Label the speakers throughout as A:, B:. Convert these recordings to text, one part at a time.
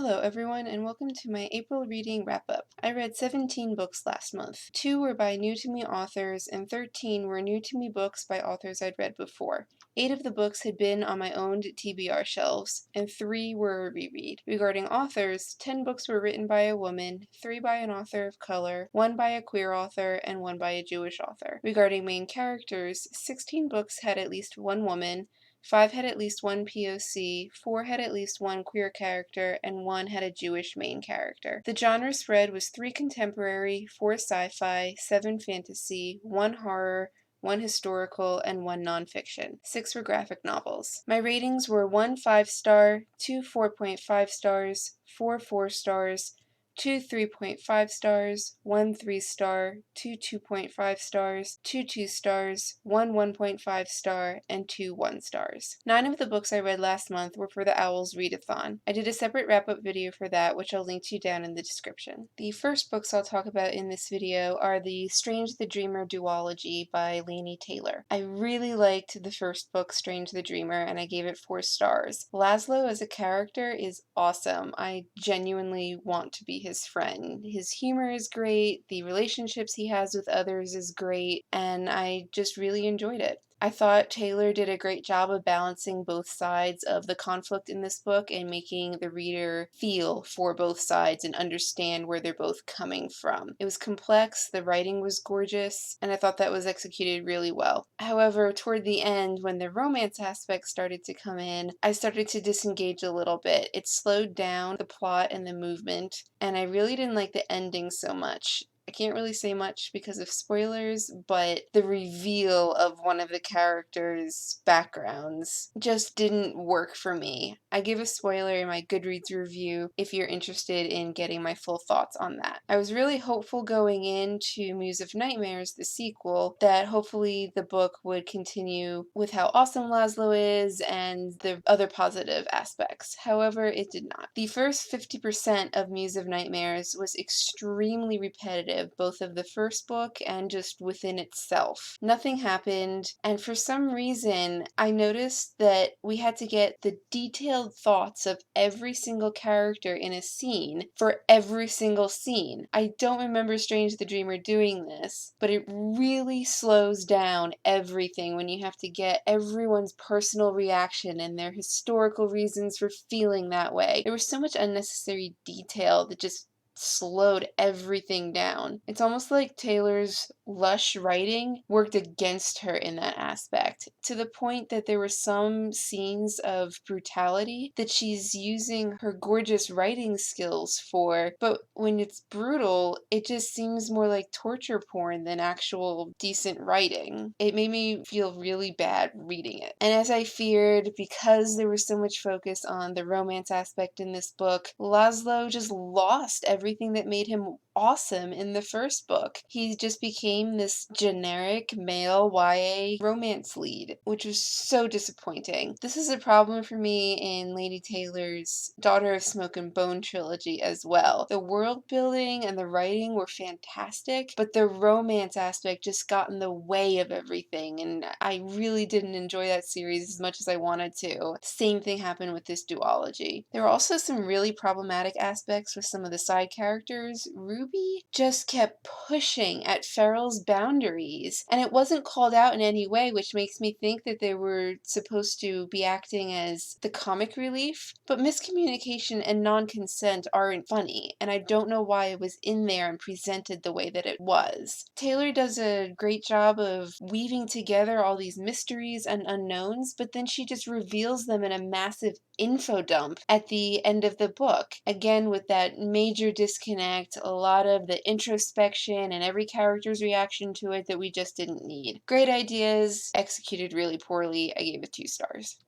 A: Hello everyone and welcome to my April reading wrap-up. I read 17 books last month. 2 were by new-to-me authors and 13 were new-to-me books by authors I'd read before. 8 of the books had been on my owned TBR shelves, and 3 were a reread. Regarding authors, 10 books were written by a woman, 3 by an author of color, 1 by a queer author, and 1 by a Jewish author. Regarding main characters, 16 books had at least 1 woman, 5 had at least 1 POC, 4 had at least 1 queer character, and 1 had a Jewish main character. The genre spread was 3 contemporary, 4 sci-fi, 7 fantasy, 1 horror, 1 historical, and 1 nonfiction. 6 were graphic novels. My ratings were 1 5-star, 2 4.5 stars, 4 4 stars, 2 3.5 stars, 1 3-star, 2 2.5 stars, 2 2 stars, 1 1.5 star, and 2 1 stars. 9 of the books I read last month were for the Owl's Readathon. I did a separate wrap-up video for that, which I'll link to down in the description. The first books I'll talk about in this video are the Strange the Dreamer duology by Laini Taylor. I really liked the first book, Strange the Dreamer, and I gave it 4 stars. Laszlo as a character is awesome. I genuinely want to be his friend. His humor is great, the relationships he has with others is great, and I just really enjoyed it. I thought Taylor did a great job of balancing both sides of the conflict in this book and making the reader feel for both sides and understand where they're both coming from. It was complex, the writing was gorgeous, and I thought that was executed really well. However, toward the end, when the romance aspect started to come in, I started to disengage a little bit. It slowed down the plot and the movement, and I really didn't like the ending so much. I can't really say much because of spoilers, but the reveal of one of the characters' backgrounds just didn't work for me. I give a spoiler in my Goodreads review if you're interested in getting my full thoughts on that. I was really hopeful going into Muse of Nightmares, the sequel, that hopefully the book would continue with how awesome Laszlo is and the other positive aspects. However, it did not. The first 50% of Muse of Nightmares was extremely repetitive, both of the first book and just within itself. Nothing happened, and for some reason I noticed that we had to get the detailed thoughts of every single character in a scene for every single scene. I don't remember Strange the Dreamer doing this, but it really slows down everything when you have to get everyone's personal reaction and their historical reasons for feeling that way. There was so much unnecessary detail that just slowed everything down. It's almost like Taylor's lush writing worked against her in that aspect, to the point that there were some scenes of brutality that she's using her gorgeous writing skills for, but when it's brutal, it just seems more like torture porn than actual decent writing. It made me feel really bad reading it. And as I feared, because there was so much focus on the romance aspect in this book, Laszlo just lost everything that made him awesome in the first book. He just became this generic male YA romance lead, which was so disappointing. This is a problem for me in Lady Taylor's Daughter of Smoke and Bone trilogy as well. The world building and the writing were fantastic, but the romance aspect just got in the way of everything, and I really didn't enjoy that series as much as I wanted to. Same thing happened with this duology. There were also some really problematic aspects with some of the side characters. Ruby just kept pushing at Farrell's boundaries, and it wasn't called out in any way, which makes me think that they were supposed to be acting as the comic relief, but miscommunication and non-consent aren't funny, and I don't know why it was in there and presented the way that it was. Taylor does a great job of weaving together all these mysteries and unknowns, but then she just reveals them in a massive info dump at the end of the book. Again, with that major disconnect, a lot of the introspection and every character's reaction to it that we just didn't need. Great ideas, executed really poorly. I gave it 2 stars.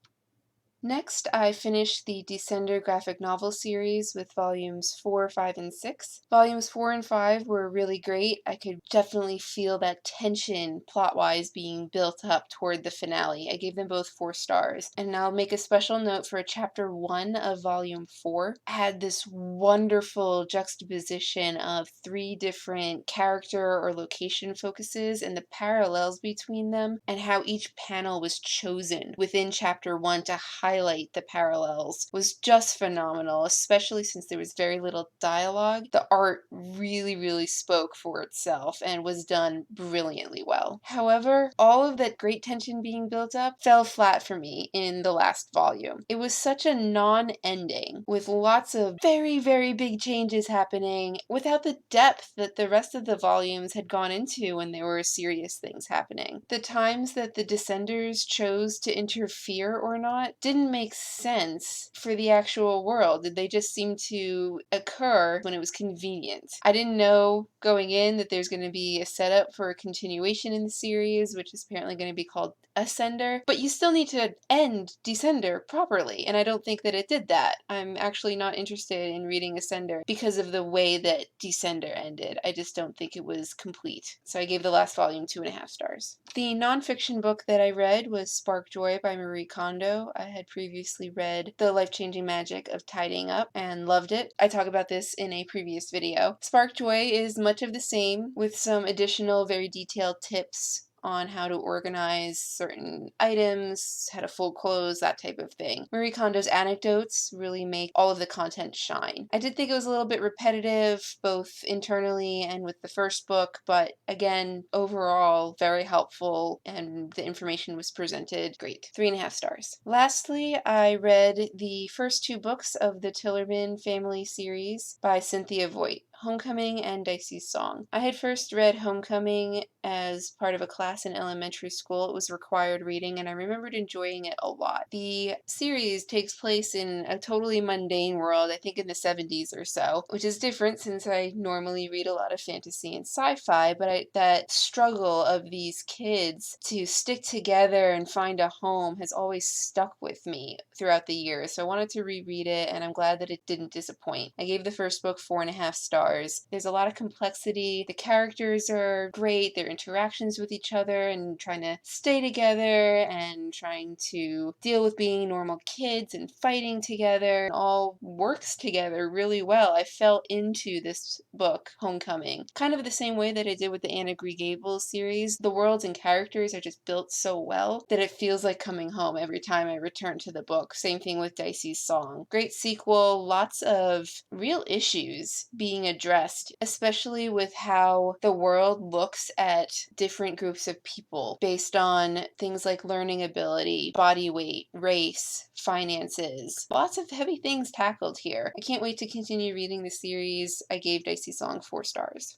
A: Next, I finished the Descender graphic novel series with volumes 4, 5, and 6. Volumes 4 and 5 were really great. I could definitely feel that tension plot-wise being built up toward the finale. I gave them both 4 stars. And I'll make a special note for chapter 1 of volume 4. I had this wonderful juxtaposition of 3 different character or location focuses and the parallels between them, and how each panel was chosen within chapter 1 to highlight highlight the parallels was just phenomenal, especially since there was very little dialogue. The art really, really spoke for itself and was done brilliantly well. However, all of that great tension being built up fell flat for me in the last volume. It was such a non-ending, with lots of very, very big changes happening without the depth that the rest of the volumes had gone into when there were serious things happening. The times that the Descenders chose to interfere or not didn't make sense for the actual world. They just seemed to occur when it was convenient. I didn't know going in that there's going to be a setup for a continuation in the series, which is apparently going to be called Ascender, but you still need to end Descender properly, and I don't think that it did that. I'm actually not interested in reading Ascender because of the way that Descender ended. I just don't think it was complete. So I gave the last volume 2.5 stars. The nonfiction book that I read was Spark Joy by Marie Kondo. I had previously read The Life-Changing Magic of Tidying Up and loved it. I talk about this in a previous video. Spark Joy is much of the same, with some additional very detailed tips on how to organize certain items, how to fold clothes, that type of thing. Marie Kondo's anecdotes really make all of the content shine. I did think it was a little bit repetitive, both internally and with the first book, but again, overall, very helpful, and the information was presented great. 3.5 stars. Lastly, I read the first 2 books of the Tillerman Family series by Cynthia Voigt, Homecoming and Dicey's Song. I had first read Homecoming as part of a class in elementary school. It was required reading, and I remembered enjoying it a lot. The series takes place in a totally mundane world, I think in the 70s or so, which is different since I normally read a lot of fantasy and sci-fi, but that struggle of these kids to stick together and find a home has always stuck with me throughout the years, so I wanted to reread it, and I'm glad that it didn't disappoint. I gave the first book 4.5 stars. There's a lot of complexity. The characters are great. Their interactions with each other and trying to stay together and trying to deal with being normal kids and fighting together all works together really well. I fell into this book, Homecoming, kind of the same way that I did with the Anna Green Gables series. The worlds and characters are just built so well that it feels like coming home every time I return to the book. Same thing with Dicey's Song. Great sequel, lots of real issues being addressed, especially with how the world looks at different groups of people based on things like learning ability, body weight, race, finances. Lots of heavy things tackled here. I can't wait to continue reading the series. I gave Dicey's Song 4 stars.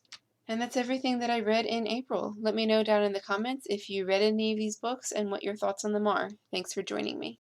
A: And that's everything that I read in April. Let me know down in the comments if you read any of these books and what your thoughts on them are. Thanks for joining me.